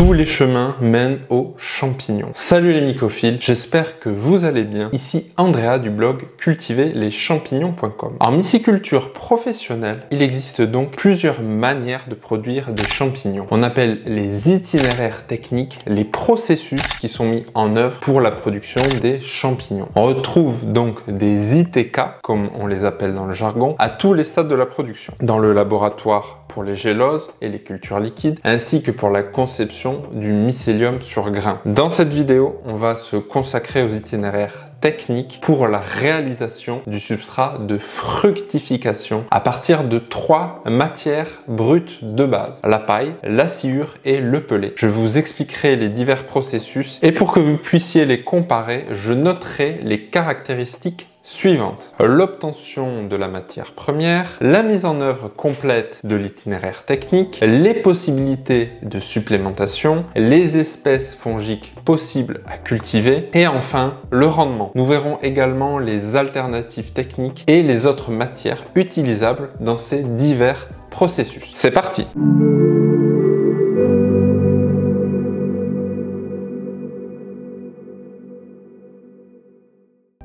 Tous les chemins mènent aux champignons. Salut les mycophiles, j'espère que vous allez bien. Ici Andrea du blog cultiverleschampignons.com. En myciculture professionnelle, il existe donc plusieurs manières de produire des champignons. On appelle les itinéraires techniques les processus qui sont mis en œuvre pour la production des champignons. On retrouve donc des ITK, comme on les appelle dans le jargon, à tous les stades de la production. Dans le laboratoire pour les géloses et les cultures liquides, ainsi que pour la conception du mycélium sur grain. Dans cette vidéo, on va se consacrer aux itinéraires techniques pour la réalisation du substrat de fructification à partir de 3 matières brutes de base: la paille, la sciure et le pellet. Je vous expliquerai les divers processus et pour que vous puissiez les comparer, je noterai les caractéristiques suivantes: l'obtention de la matière première, la mise en œuvre complète de l'itinéraire technique, les possibilités de supplémentation, les espèces fongiques possibles à cultiver et enfin le rendement. Nous verrons également les alternatives techniques et les autres matières utilisables dans ces divers processus. C'est parti!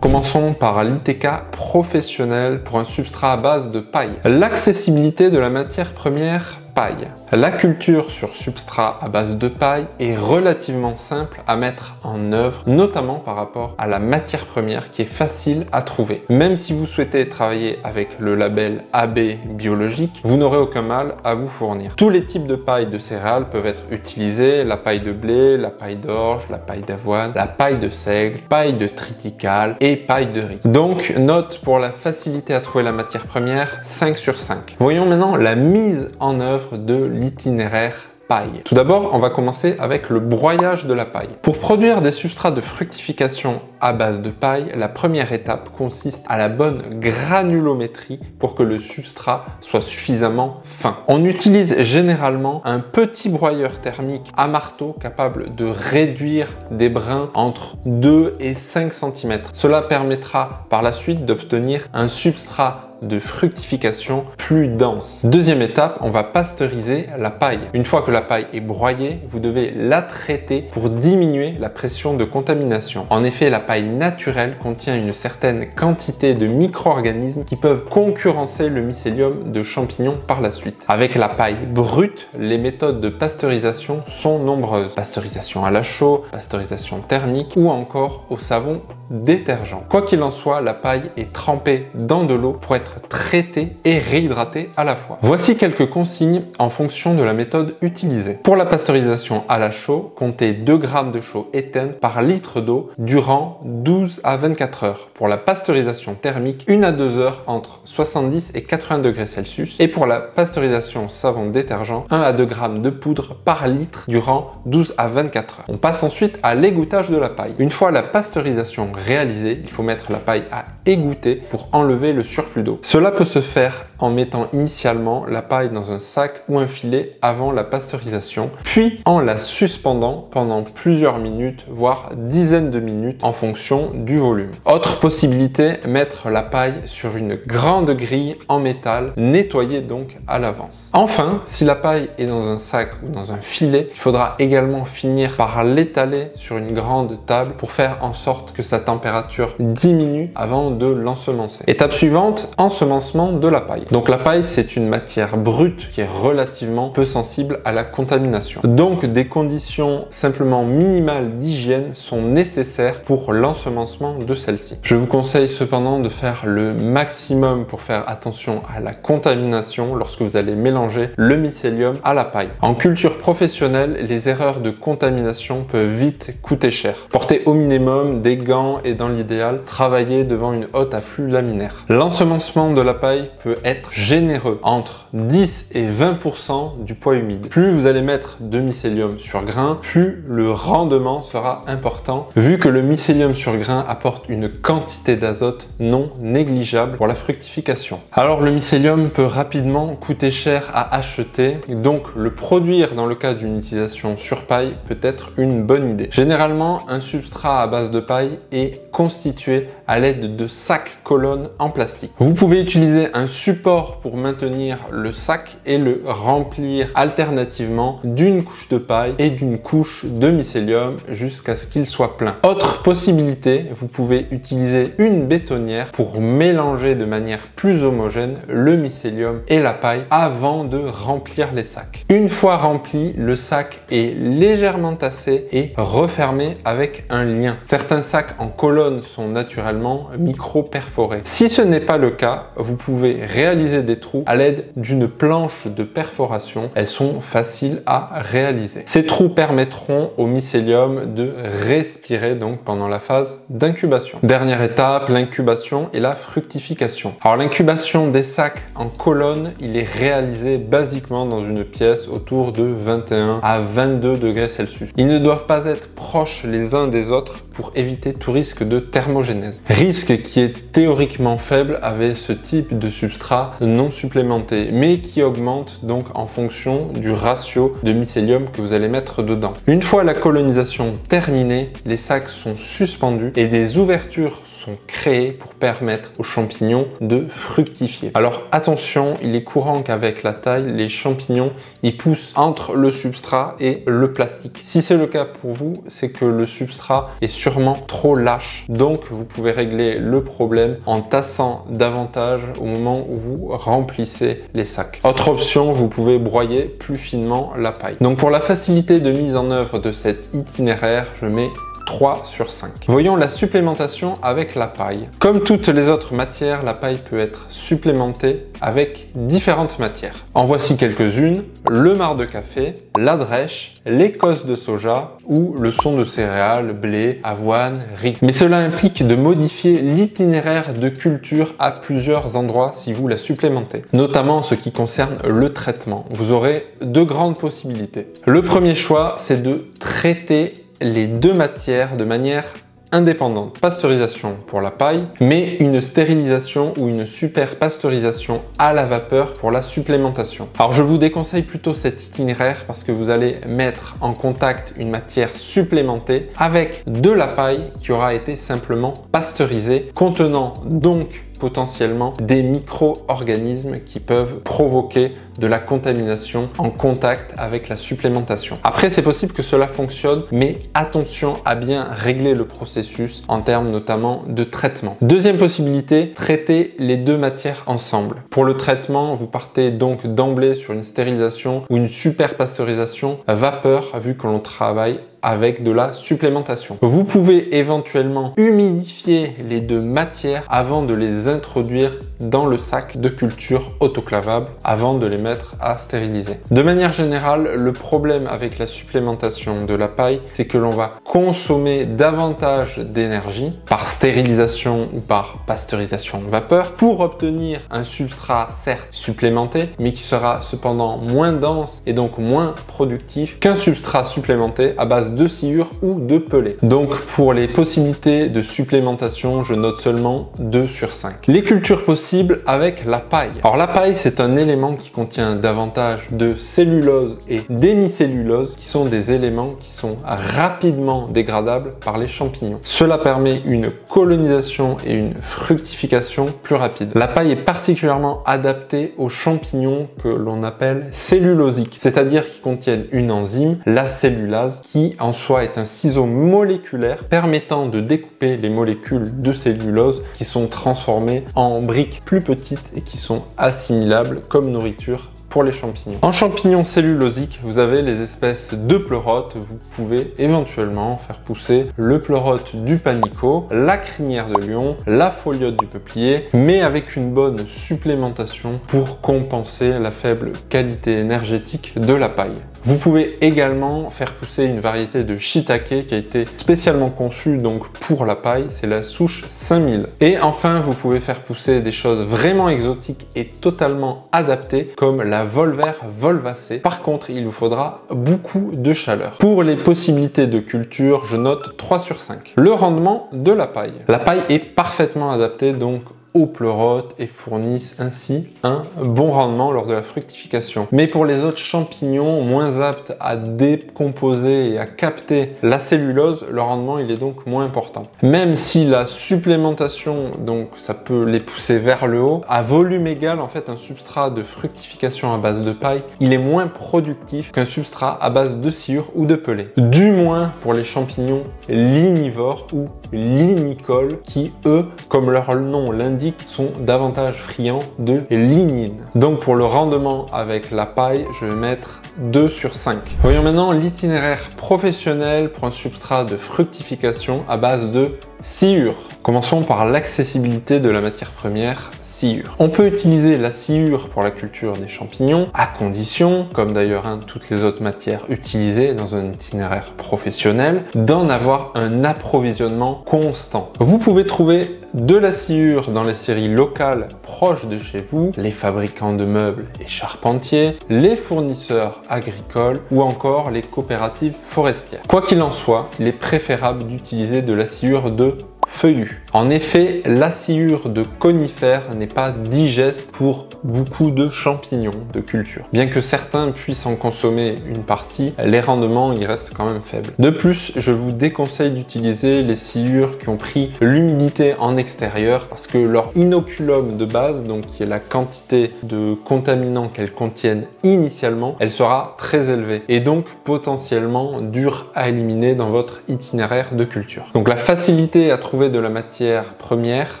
Commençons par l'ITK professionnel pour un substrat à base de paille. L'accessibilité de la matière première paille. La culture sur substrat à base de paille est relativement simple à mettre en œuvre, notamment par rapport à la matière première qui est facile à trouver. Même si vous souhaitez travailler avec le label AB biologique, vous n'aurez aucun mal à vous fournir. Tous les types de paille de céréales peuvent être utilisés: la paille de blé, la paille d'orge, la paille d'avoine, la paille de seigle, paille de triticale et paille de riz. Donc, note pour la facilité à trouver la matière première, 5 sur 5. Voyons maintenant la mise en œuvre de l'itinéraire paille. Tout d'abord, on va commencer avec le broyage de la paille. Pour produire des substrats de fructification à base de paille, la première étape consiste à la bonne granulométrie pour que le substrat soit suffisamment fin. On utilise généralement un petit broyeur thermique à marteau capable de réduire des brins entre 2 et 5 cm. Cela permettra par la suite d'obtenir un substrat de fructification plus dense. Deuxième étape, on va pasteuriser la paille. Une fois que la paille est broyée, vous devez la traiter pour diminuer la pression de contamination. En effet, la paille naturelle contient une certaine quantité de micro-organismes qui peuvent concurrencer le mycélium de champignons par la suite. Avec la paille brute, les méthodes de pasteurisation sont nombreuses. Pasteurisation à la chaux, pasteurisation thermique ou encore au savon détergent. Quoi qu'il en soit, la paille est trempée dans de l'eau pour être traitée et réhydratée à la fois. Voici quelques consignes en fonction de la méthode utilisée. Pour la pasteurisation à la chaux, comptez 2 g de chaux éteinte par litre d'eau durant 12 à 24 heures. Pour la pasteurisation thermique, 1 à 2 heures entre 70 et 80 degrés Celsius. Et pour la pasteurisation savon détergent, 1 à 2 g de poudre par litre durant 12 à 24 heures. On passe ensuite à l'égouttage de la paille. Une fois la pasteurisation réalisée, il faut mettre la paille à égoutter pour enlever le surplus d'eau. Cela peut se faire en mettant initialement la paille dans un sac ou un filet avant la pasteurisation, puis en la suspendant pendant plusieurs minutes, voire dizaines de minutes en fonction du volume. Autre possibilité, mettre la paille sur une grande grille en métal, nettoyée donc à l'avance. Enfin, si la paille est dans un sac ou dans un filet, il faudra également finir par l'étaler sur une grande table pour faire en sorte que sa température diminue avant de l'ensemencer. Étape suivante, ensemencement de la paille. Donc la paille, c'est une matière brute qui est relativement peu sensible à la contamination. Donc des conditions simplement minimales d'hygiène sont nécessaires pour l'ensemencement de celle-ci. Je vous conseille cependant de faire le maximum pour faire attention à la contamination lorsque vous allez mélanger le mycélium à la paille. En culture professionnelle, les erreurs de contamination peuvent vite coûter cher. Portez au minimum des gants et dans l'idéal, travaillez devant une haute afflux laminaire. L'ensemencement de la paille peut être généreux, entre 10 et 20% du poids humide. Plus vous allez mettre de mycélium sur grain, plus le rendement sera important, vu que le mycélium sur grain apporte une quantité d'azote non négligeable pour la fructification. Alors le mycélium peut rapidement coûter cher à acheter, donc le produire dans le cas d'une utilisation sur paille peut être une bonne idée. Généralement, un substrat à base de paille est constitué à l'aide de sacs colonnes en plastique. Vous pouvez utiliser un support support pour maintenir le sac et le remplir alternativement d'une couche de paille et d'une couche de mycélium jusqu'à ce qu'il soit plein. Autre possibilité, vous pouvez utiliser une bétonnière pour mélanger de manière plus homogène le mycélium et la paille avant de remplir les sacs. Une fois rempli, le sac est légèrement tassé et refermé avec un lien. Certains sacs en colonne sont naturellement micro-perforés. Si ce n'est pas le cas, vous pouvez réaliser des trous à l'aide d'une planche de perforation. Elles sont faciles à réaliser. Ces trous permettront au mycélium de respirer donc pendant la phase d'incubation. Dernière étape, l'incubation et la fructification. Alors l'incubation des sacs en colonne, il est réalisé basiquement dans une pièce autour de 21 à 22 degrés Celsius. Ils ne doivent pas être proches les uns des autres pour éviter tout risque de thermogénèse. Risque qui est théoriquement faible avec ce type de substrat non supplémenté, mais qui augmente donc en fonction du ratio de mycélium que vous allez mettre dedans. Une fois la colonisation terminée, les sacs sont suspendus et des ouvertures sont créées pour permettre aux champignons de fructifier. Alors attention, il est courant qu'avec la taille, les champignons ils poussent entre le substrat et le plastique. Si c'est le cas pour vous, c'est que le substrat est sûrement trop lâche. Donc vous pouvez régler le problème en tassant davantage au moment où vous remplissez les sacs. Autre option, vous pouvez broyer plus finement la paille. Donc pour la facilité de mise en œuvre de cet itinéraire, je mets 3 sur 5. Voyons la supplémentation avec la paille. Comme toutes les autres matières, la paille peut être supplémentée avec différentes matières. En voici quelques-unes: le marc de café, la drèche, l'écosse de soja ou le son de céréales, blé, avoine, riz. Mais cela implique de modifier l'itinéraire de culture à plusieurs endroits si vous la supplémentez, notamment en ce qui concerne le traitement. Vous aurez deux grandes possibilités. Le premier choix, c'est de traiter les deux matières de manière indépendante. Pasteurisation pour la paille, mais une stérilisation ou une super pasteurisation à la vapeur pour la supplémentation. Alors je vous déconseille plutôt cet itinéraire parce que vous allez mettre en contact une matière supplémentée avec de la paille qui aura été simplement pasteurisée, contenant donc potentiellement des micro-organismes qui peuvent provoquer de la contamination en contact avec la supplémentation. Après, c'est possible que cela fonctionne, mais attention à bien régler le processus en termes notamment de traitement. Deuxième possibilité, traiter les deux matières ensemble. Pour le traitement, vous partez donc d'emblée sur une stérilisation ou une super pasteurisation vapeur, vu que l'on travaille avec de la supplémentation. Vous pouvez éventuellement humidifier les deux matières avant de les introduire dans le sac de culture autoclavable avant de les mettre à stériliser. De manière générale, le problème avec la supplémentation de la paille, c'est que l'on va consommer davantage d'énergie par stérilisation ou par pasteurisation vapeur pour obtenir un substrat certes supplémenté, mais qui sera cependant moins dense et donc moins productif qu'un substrat supplémenté à base de sciure ou de pellet. Donc pour les possibilités de supplémentation, je note seulement 2 sur 5. Les cultures possibles avec la paille. Alors la paille, c'est un élément qui contient davantage de cellulose et d'hémicellulose, qui sont des éléments qui sont rapidement dégradables par les champignons. Cela permet une colonisation et une fructification plus rapide. La paille est particulièrement adaptée aux champignons que l'on appelle cellulosiques, c'est-à-dire qui contiennent une enzyme, la cellulase, qui en soi est un ciseau moléculaire permettant de découper les molécules de cellulose qui sont transformées en briques plus petites et qui sont assimilables comme nourriture pour les champignons. En champignons cellulosiques, vous avez les espèces de pleurotes. Vous pouvez éventuellement faire pousser le pleurote du panicaut, la crinière de lion, la foliote du peuplier, mais avec une bonne supplémentation pour compenser la faible qualité énergétique de la paille. Vous pouvez également faire pousser une variété de shiitake qui a été spécialement conçue donc pour la paille, c'est la souche 5000. Et enfin, vous pouvez faire pousser des choses vraiment exotiques et totalement adaptées comme la Volver volvacée. Par contre, il vous faudra beaucoup de chaleur. Pour les possibilités de culture, je note 3 sur 5. Le rendement de la paille. La paille est parfaitement adaptée donc eau pleurote et fournissent ainsi un bon rendement lors de la fructification. Mais pour les autres champignons moins aptes à décomposer et à capter la cellulose, le rendement il est donc moins important. Même si la supplémentation, donc ça peut les pousser vers le haut, à volume égal, en fait un substrat de fructification à base de paille, il est moins productif qu'un substrat à base de sciure ou de pellet. Du moins pour les champignons lignivores ou lignicoles qui, eux, comme leur nom l'indique, sont davantage friands de lignine. Donc pour le rendement avec la paille, je vais mettre 2 sur 5. Voyons maintenant l'itinéraire professionnel pour un substrat de fructification à base de sciure. Commençons par l'accessibilité de la matière première. Sciure. On peut utiliser la sciure pour la culture des champignons à condition, comme d'ailleurs toutes les autres matières utilisées dans un itinéraire professionnel, d'en avoir un approvisionnement constant. Vous pouvez trouver de la sciure dans les scieries locales proches de chez vous, les fabricants de meubles et charpentiers, les fournisseurs agricoles ou encore les coopératives forestières. Quoi qu'il en soit, il est préférable d'utiliser de la sciure de feuillu. En effet, la sciure de conifères n'est pas digeste pour beaucoup de champignons de culture. Bien que certains puissent en consommer une partie, les rendements y restent quand même faibles. De plus, je vous déconseille d'utiliser les sciures qui ont pris l'humidité en extérieur parce que leur inoculum de base, donc qui est la quantité de contaminants qu'elles contiennent initialement, elle sera très élevée et donc potentiellement dure à éliminer dans votre itinéraire de culture. Donc la facilité à trouver de la matière première,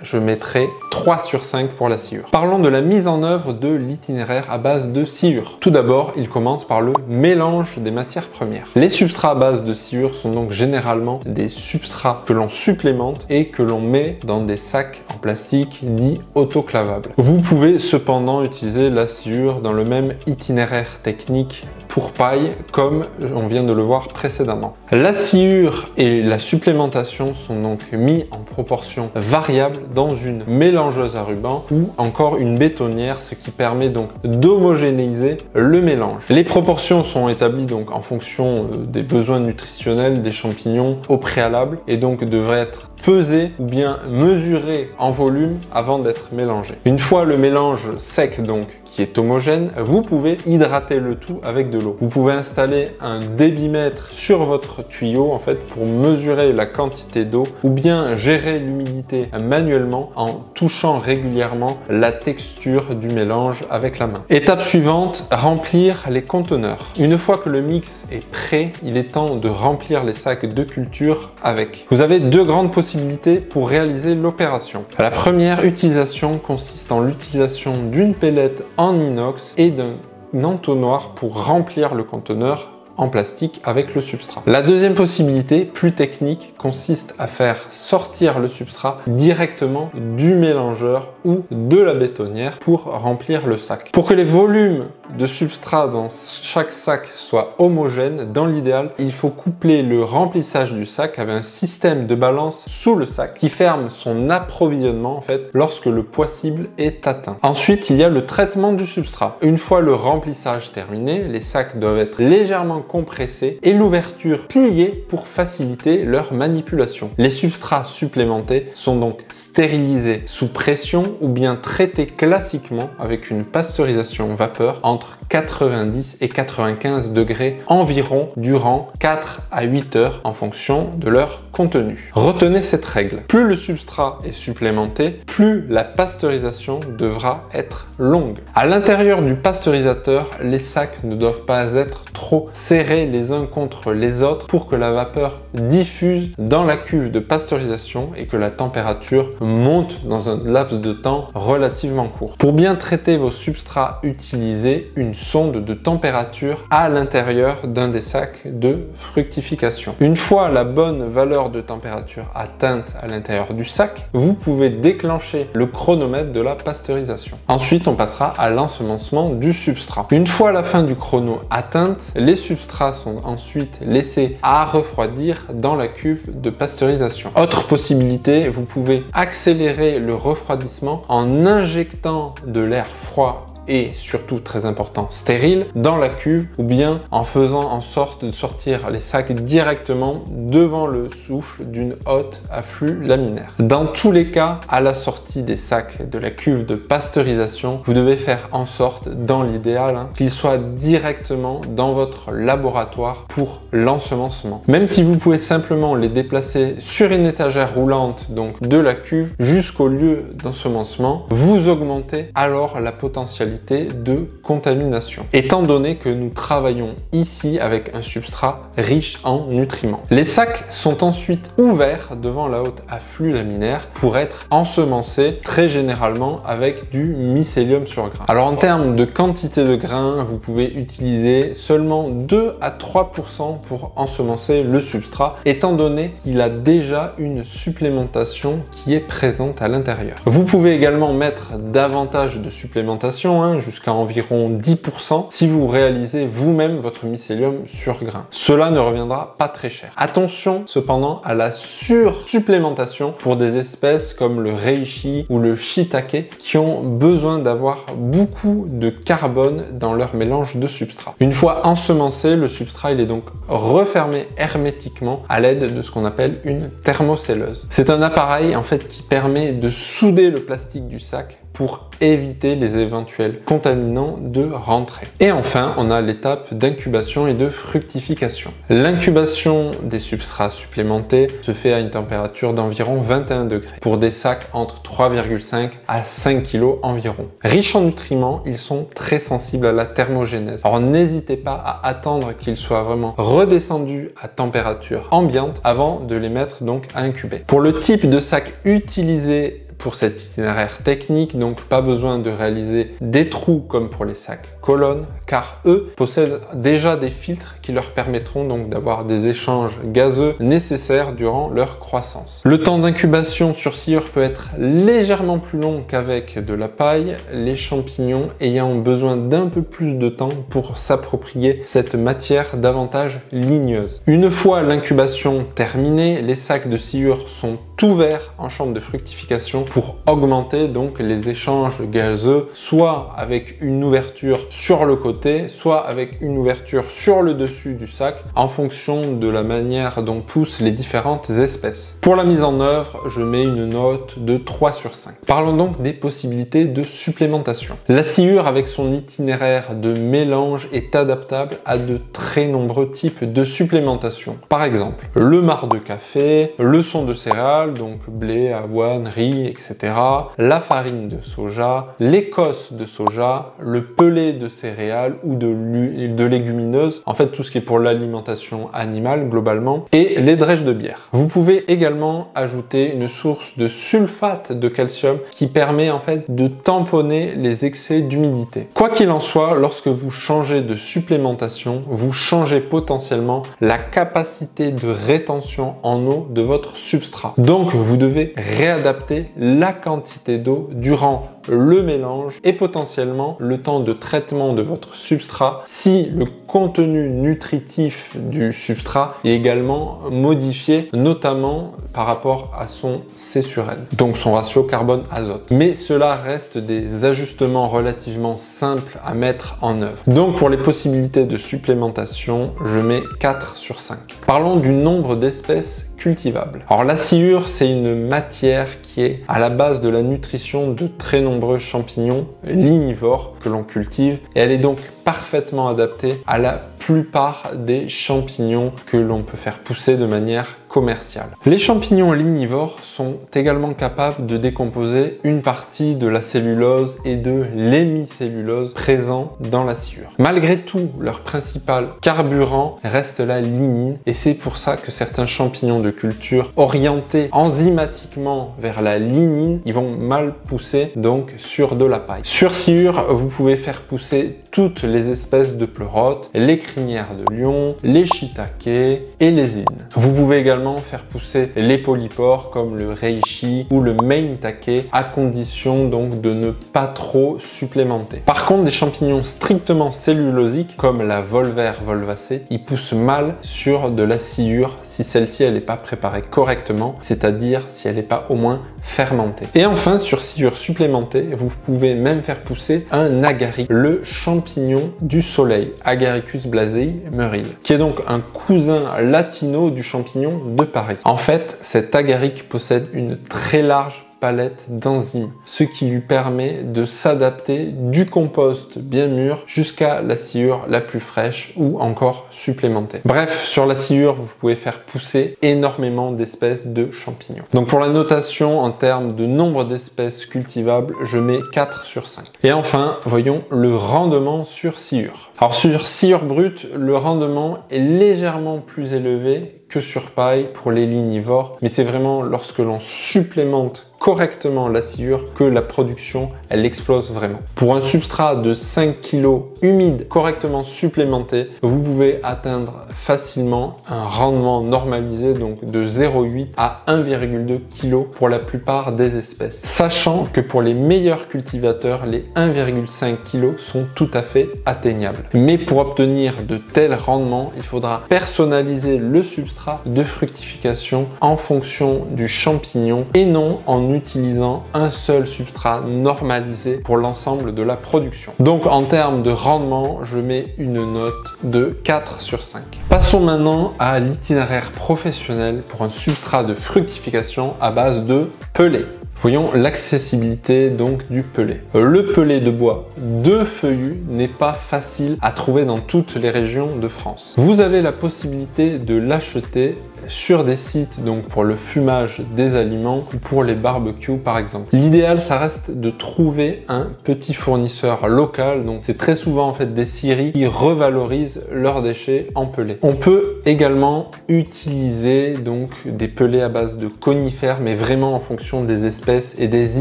je mettrai 3 sur 5 pour la sciure. Parlons de la mise en œuvre de l'itinéraire à base de sciure. Tout d'abord, il commence par le mélange des matières premières. Les substrats à base de sciure sont donc généralement des substrats que l'on supplémente et que l'on met dans des sacs en plastique dits autoclavables. Vous pouvez cependant utiliser la sciure dans le même itinéraire technique pour paille comme on vient de le voir précédemment. La sciure et la supplémentation sont donc mis en proportion variable dans une mélangeuse à ruban ou encore une bétonnière, ce qui permet donc d'homogénéiser le mélange. Les proportions sont établies donc en fonction des besoins nutritionnels des champignons au préalable et donc devraient être pesé ou bien mesuré en volume avant d'être mélangé. Une fois le mélange sec donc qui est homogène, vous pouvez hydrater le tout avec de l'eau. Vous pouvez installer un débitmètre sur votre tuyau en fait pour mesurer la quantité d'eau ou bien gérer l'humidité manuellement en touchant régulièrement la texture du mélange avec la main. Étape suivante, remplir les conteneurs. Une fois que le mix est prêt, il est temps de remplir les sacs de culture avec. Vous avez deux grandes possibilités pour réaliser l'opération. La première utilisation consiste en l'utilisation d'une pellette en inox et d'un entonnoir pour remplir le conteneur en plastique avec le substrat. La deuxième possibilité, plus technique, consiste à faire sortir le substrat directement du mélangeur ou de la bétonnière pour remplir le sac. Pour que les volumes de substrat dans chaque sac soient homogènes, dans l'idéal, il faut coupler le remplissage du sac avec un système de balance sous le sac qui ferme son approvisionnement en fait lorsque le poids cible est atteint. Ensuite, il y a le traitement du substrat. Une fois le remplissage terminé, les sacs doivent être légèrement compressés et l'ouverture pliée pour faciliter leur manipulation. Les substrats supplémentés sont donc stérilisés sous pression ou bien traités classiquement avec une pasteurisation vapeur entre 90 et 95 degrés environ durant 4 à 8 heures en fonction de leur contenu. Retenez cette règle. Plus le substrat est supplémenté, plus la pasteurisation devra être longue. À l'intérieur du pasteurisateur, les sacs ne doivent pas être trop serrés les uns contre les autres pour que la vapeur diffuse dans la cuve de pasteurisation et que la température monte dans un laps de temps relativement court. Pour bien traiter vos substrats, utilisez une sonde de température à l'intérieur d'un des sacs de fructification. Une fois la bonne valeur de température atteinte à l'intérieur du sac, vous pouvez déclencher le chronomètre de la pasteurisation. Ensuite, on passera à l'ensemencement du substrat. Une fois la fin du chrono atteinte, les substrats sont ensuite laissés à refroidir dans la cuve de pasteurisation. Autre possibilité, vous pouvez accélérer le refroidissement en injectant de l'air froid et surtout très important stériles dans la cuve ou bien en faisant en sorte de sortir les sacs directement devant le souffle d'une haute afflux laminaire. Dans tous les cas, à la sortie des sacs de la cuve de pasteurisation, vous devez faire en sorte, dans l'idéal, qu'ils soient directement dans votre laboratoire pour l'ensemencement. Même si vous pouvez simplement les déplacer sur une étagère roulante, donc de la cuve jusqu'au lieu d'ensemencement, vous augmentez alors la potentialité de contamination. Étant donné que nous travaillons ici avec un substrat riche en nutriments. Les sacs sont ensuite ouverts devant la haute afflux laminaire pour être ensemencés très généralement avec du mycélium sur grain. Alors en termes de quantité de grains, vous pouvez utiliser seulement 2 à 3% pour ensemencer le substrat, étant donné qu'il a déjà une supplémentation qui est présente à l'intérieur. Vous pouvez également mettre davantage de supplémentation, jusqu'à environ 10% si vous réalisez vous-même votre mycélium sur grain. Cela ne reviendra pas très cher. Attention cependant à la sursupplémentation pour des espèces comme le reishi ou le shiitake qui ont besoin d'avoir beaucoup de carbone dans leur mélange de substrat. Une fois ensemencé, le substrat il est donc refermé hermétiquement à l'aide de ce qu'on appelle une thermocelleuse. C'est un appareil en fait qui permet de souder le plastique du sac pour éviter les éventuels contaminants de rentrer. Et enfin, on a l'étape d'incubation et de fructification. L'incubation des substrats supplémentés se fait à une température d'environ 21 degrés pour des sacs entre 3,5 à 5 kg environ. Riches en nutriments, ils sont très sensibles à la thermogénèse. Alors n'hésitez pas à attendre qu'ils soient vraiment redescendus à température ambiante avant de les mettre donc à incuber. Pour le type de sac utilisé pour cet itinéraire technique, donc pas besoin de réaliser des trous comme pour les sacs colonnes, car eux possèdent déjà des filtres qui leur permettront donc d'avoir des échanges gazeux nécessaires durant leur croissance. Le temps d'incubation sur sciure peut être légèrement plus long qu'avec de la paille, les champignons ayant besoin d'un peu plus de temps pour s'approprier cette matière davantage ligneuse. Une fois l'incubation terminée, les sacs de sciure sont ouverts en chambre de fructification pour augmenter donc les échanges gazeux, soit avec une ouverture sur le côté, soit avec une ouverture sur le dessus du sac, en fonction de la manière dont poussent les différentes espèces. Pour la mise en œuvre, je mets une note de 3 sur 5. Parlons donc des possibilités de supplémentation. La sciure avec son itinéraire de mélange est adaptable à de très nombreux types de supplémentation. Par exemple, le marc de café, le son de céréales, donc blé, avoine, riz, etc. La farine de soja, l'écosse de soja, le pelé de céréales ou de légumineuses, en fait tout ce qui est pour l'alimentation animale globalement, et les drèches de bière. Vous pouvez également ajouter une source de sulfate de calcium qui permet en fait de tamponner les excès d'humidité. Quoi qu'il en soit, lorsque vous changez de supplémentation, vous changez potentiellement la capacité de rétention en eau de votre substrat. Donc vous devez réadapter la quantité d'eau durant le mélange et potentiellement le temps de traitement de votre substrat si le contenu nutritif du substrat est également modifié, notamment par rapport à son C sur N, donc son ratio carbone-azote. Mais cela reste des ajustements relativement simples à mettre en œuvre. Donc pour les possibilités de supplémentation, je mets 4 sur 5. Parlons du nombre d'espèces cultivables. Alors la sciure, c'est une matière qui est à la base de la nutrition de très nombreux champignons lignivores que l'on cultive et elle est donc parfaitement adaptée à la plupart des champignons que l'on peut faire pousser de manière commerciale. Les champignons lignivores sont également capables de décomposer une partie de la cellulose et de l'hémicellulose présents dans la sciure. Malgré tout, leur principal carburant reste la lignine et c'est pour ça que certains champignons de culture orientés enzymatiquement vers la lignine, ils vont mal pousser donc sur de la paille. Sur sciure, vous pouvez faire pousser toutes les espèces de pleurotes, les crinières de lion, les shiitake et les zines. Vous pouvez également faire pousser les polypores comme le reishi ou le maitake à condition donc de ne pas trop supplémenter. Par contre, des champignons strictement cellulosiques comme la Volvere volvacée, ils poussent mal sur de la sciure si celle-ci n'est pas préparée correctement, c'est-à-dire si elle n'est pas au moins fermentée. Et enfin, sur sciure supplémentée, vous pouvez même faire pousser un agaric, le champignon du soleil, Agaricus blasei Merrill, qui est donc un cousin latino du champignon de Paris. En fait, cet agaric possède une très large palette d'enzymes, ce qui lui permet de s'adapter du compost bien mûr jusqu'à la sciure la plus fraîche ou encore supplémentée. Bref, sur la sciure, vous pouvez faire pousser énormément d'espèces de champignons. Donc pour la notation en termes de nombre d'espèces cultivables, je mets 4 sur 5. Et enfin, voyons le rendement sur sciure. Alors sur sciure brute, le rendement est légèrement plus élevé que sur paille pour les lignivores, mais c'est vraiment lorsque l'on supplémente correctement la sciure que la production elle explose vraiment. Pour un substrat de 5 kg humide correctement supplémenté, vous pouvez atteindre facilement un rendement normalisé donc de 0,8 à 1,2 kg pour la plupart des espèces. Sachant que pour les meilleurs cultivateurs, les 1,5 kg sont tout à fait atteignables. Mais pour obtenir de tels rendements, il faudra personnaliser le substrat de fructification en fonction du champignon et non en utilisant un seul substrat normalisé pour l'ensemble de la production. Donc en termes de rendement, je mets une note de 4 sur 5. Passons maintenant à l'itinéraire professionnel pour un substrat de fructification à base de pellet. Voyons l'accessibilité donc du pellet. Le pellet de bois de feuillu n'est pas facile à trouver dans toutes les régions de France. Vous avez la possibilité de l'acheter sur des sites donc pour le fumage des aliments ou pour les barbecues par exemple. L'idéal ça reste de trouver un petit fournisseur local, donc c'est très souvent en fait des scieries qui revalorisent leurs déchets en pellet. On peut également utiliser donc des pellets à base de conifères mais vraiment en fonction des espèces et des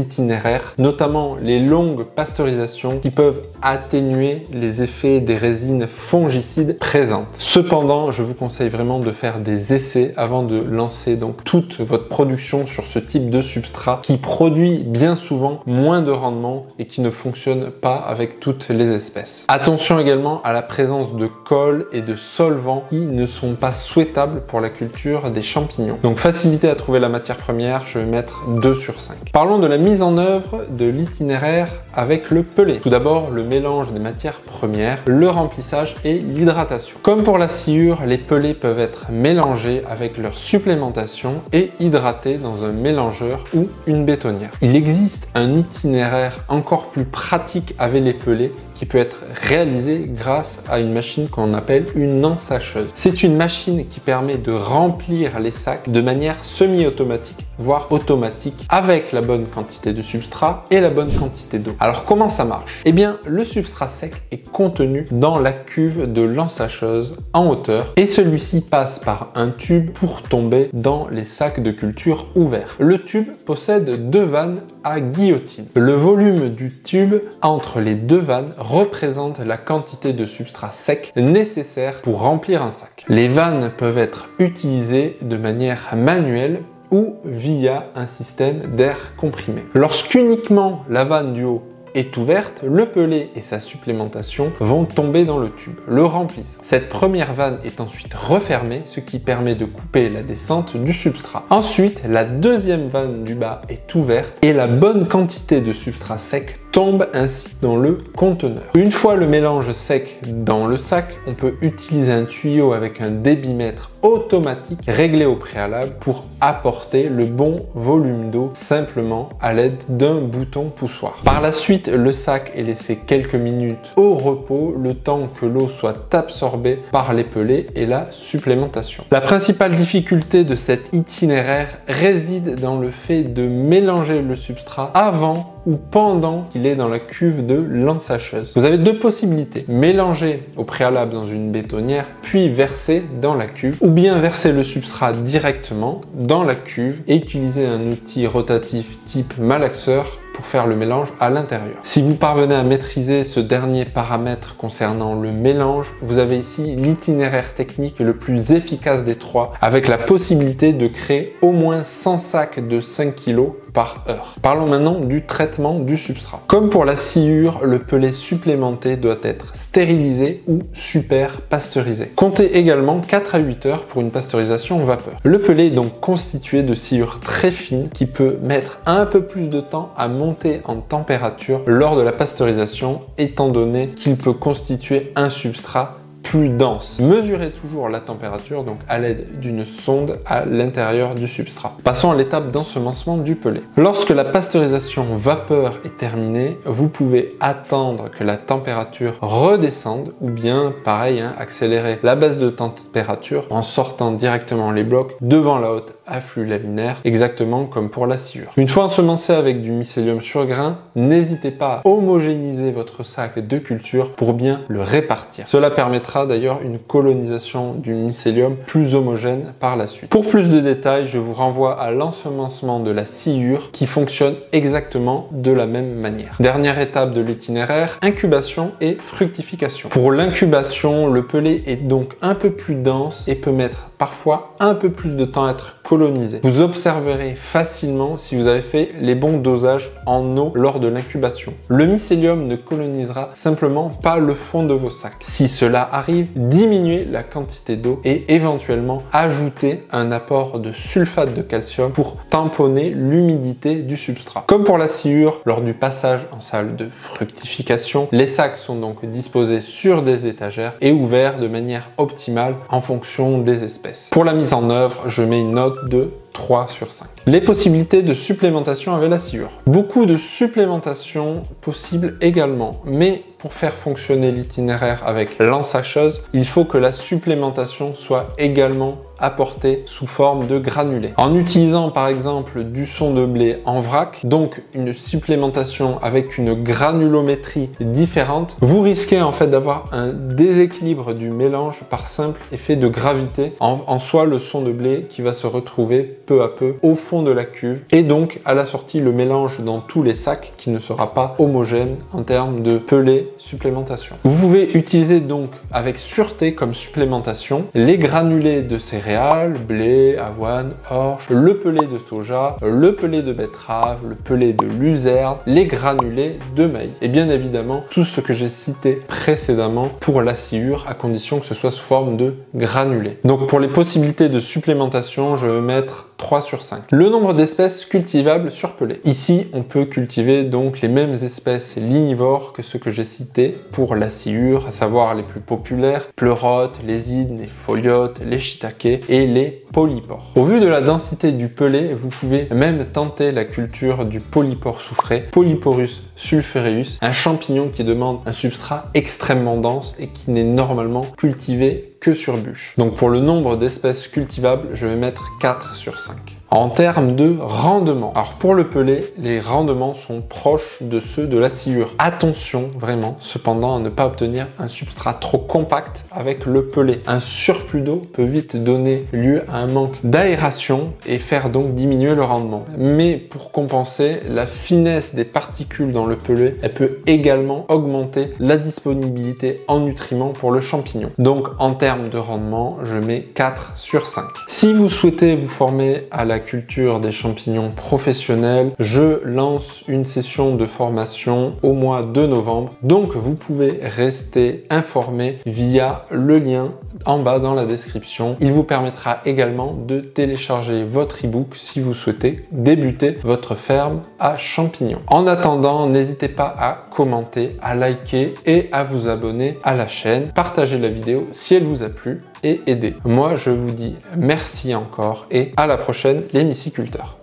itinéraires, notamment les longues pasteurisations qui peuvent atténuer les effets des résines fongicides présentes. Cependant, je vous conseille vraiment de faire des essais avant de lancer donc toute votre production sur ce type de substrat qui produit bien souvent moins de rendement et qui ne fonctionne pas avec toutes les espèces. Attention également à la présence de colle et de solvants qui ne sont pas souhaitables pour la culture des champignons. Donc facilité à trouver la matière première, je vais mettre 2 sur 5. Parlons de la mise en œuvre de l'itinéraire avec le pellet. Tout d'abord, le mélange des matières premières, le remplissage et l'hydratation. Comme pour la sciure, les pellets peuvent être mélangés avec leur supplémentation et hydratés dans un mélangeur ou une bétonnière. Il existe un itinéraire encore plus pratique avec les pellets qui peut être réalisé grâce à une machine qu'on appelle une ensacheuse. C'est une machine qui permet de remplir les sacs de manière semi-automatique, voire automatique, avec la bonne quantité de substrat et la bonne quantité d'eau. Alors comment ça marche? Eh bien, le substrat sec est contenu dans la cuve de l'ensacheuse en hauteur et celui-ci passe par un tube pour tomber dans les sacs de culture ouverts. Le tube possède 2 vannes à guillotine. Le volume du tube entre les 2 vannes représente la quantité de substrat sec nécessaire pour remplir un sac. Les vannes peuvent être utilisées de manière manuelle ou via un système d'air comprimé. Lorsqu'uniquement la vanne du haut est ouverte, le pellet et sa supplémentation vont tomber dans le tube, le remplissant. Cette première vanne est ensuite refermée, ce qui permet de couper la descente du substrat. Ensuite, la deuxième vanne du bas est ouverte et la bonne quantité de substrat sec tombe ainsi dans le conteneur. Une fois le mélange sec dans le sac, on peut utiliser un tuyau avec un débitmètre automatique réglé au préalable pour apporter le bon volume d'eau simplement à l'aide d'un bouton poussoir. Par la suite, le sac est laissé quelques minutes au repos, le temps que l'eau soit absorbée par les pellets et la supplémentation. La principale difficulté de cet itinéraire réside dans le fait de mélanger le substrat avant ou pendant qu'il est dans la cuve de l'ensacheuse. Vous avez 2 possibilités: mélanger au préalable dans une bétonnière puis verser dans la cuve, ou bien verser le substrat directement dans la cuve et utiliser un outil rotatif type malaxeur pour faire le mélange à l'intérieur. Si vous parvenez à maîtriser ce dernier paramètre concernant le mélange, vous avez ici l'itinéraire technique le plus efficace des trois, avec la possibilité de créer au moins 100 sacs de 5 kg par heure. Parlons maintenant du traitement du substrat. Comme pour la sciure, le pellet supplémenté doit être stérilisé ou super pasteurisé. Comptez également 4 à 8 heures pour une pasteurisation vapeur. Le pellet est donc constitué de sciure très fine qui peut mettre un peu plus de temps à monter en température lors de la pasteurisation, étant donné qu'il peut constituer un substrat plus dense. Mesurez toujours la température donc à l'aide d'une sonde à l'intérieur du substrat. Passons à l'étape d'ensemencement du pellet. Lorsque la pasteurisation vapeur est terminée, vous pouvez attendre que la température redescende ou bien, pareil, accélérer la baisse de température en sortant directement les blocs devant la haute afflux laminaire, exactement comme pour la sciure. Une fois ensemencé avec du mycélium sur grain, n'hésitez pas à homogénéiser votre sac de culture pour bien le répartir. Cela permettra d'ailleurs une colonisation du mycélium plus homogène par la suite. Pour plus de détails, je vous renvoie à l'ensemencement de la sciure qui fonctionne exactement de la même manière. Dernière étape de l'itinéraire, incubation et fructification. Pour l'incubation, le pellet est donc un peu plus dense et peut mettre parfois un peu plus de temps à être colonisé. Vous observerez facilement si vous avez fait les bons dosages en eau lors de l'incubation. Le mycélium ne colonisera simplement pas le fond de vos sacs. Si cela arrive, diminuez la quantité d'eau et éventuellement ajoutez un apport de sulfate de calcium pour tamponner l'humidité du substrat. Comme pour la sciure, lors du passage en salle de fructification, les sacs sont donc disposés sur des étagères et ouverts de manière optimale en fonction des espèces. Pour la mise en œuvre, je mets une note de 3 sur 5. Les possibilités de supplémentation avec la sciure. Beaucoup de supplémentation possibles également, mais pour faire fonctionner l'itinéraire avec l'ensacheuse, il faut que la supplémentation soit également apportée sous forme de granulés. En utilisant par exemple du son de blé en vrac, donc une supplémentation avec une granulométrie différente, vous risquez en fait d'avoir un déséquilibre du mélange par simple effet de gravité, en soi le son de blé qui va se retrouver peu à peu au fond de la cuve et donc à la sortie le mélange dans tous les sacs qui ne sera pas homogène en termes de pellet supplémentation. Vous pouvez utiliser donc avec sûreté comme supplémentation les granulés de céréales, blé, avoine, orge, le pellet de soja, le pellet de betterave, le pellet de luzerne, les granulés de maïs et bien évidemment tout ce que j'ai cité précédemment pour la sciure à condition que ce soit sous forme de granulés. Donc pour les possibilités de supplémentation, je vais mettre 3 sur 5. Le nombre d'espèces cultivables sur pellet. Ici, on peut cultiver donc les mêmes espèces lignivores que ceux que j'ai cités pour la sciure, à savoir les plus populaires, pleurotes, les idnes, les foliotes, les shiitakes et les polypores. Au vu de la densité du pellet, vous pouvez même tenter la culture du polypore soufré, Polyporus sulphureus, un champignon qui demande un substrat extrêmement dense et qui n'est normalement cultivé que sur bûche. Donc pour le nombre d'espèces cultivables, je vais mettre 4 sur 5. En termes de rendement, alors pour le pellet, les rendements sont proches de ceux de la sciure. Attention vraiment cependant à ne pas obtenir un substrat trop compact avec le pellet. Un surplus d'eau peut vite donner lieu à un manque d'aération et faire donc diminuer le rendement. Mais pour compenser, la finesse des particules dans le pellet, elle peut également augmenter la disponibilité en nutriments pour le champignon. Donc en termes de rendement, je mets 4 sur 5. Si vous souhaitez vous former à la culture des champignons professionnels, je lance une session de formation au mois de novembre. Donc vous pouvez rester informé via le lien en bas dans la description. Il vous permettra également de télécharger votre e-book si vous souhaitez débuter votre ferme à champignons. En attendant, n'hésitez pas à commenter, à liker et à vous abonner à la chaîne. Partagez la vidéo si elle vous a plu et aider. Moi, je vous dis merci encore et à la prochaine les myciculteurs.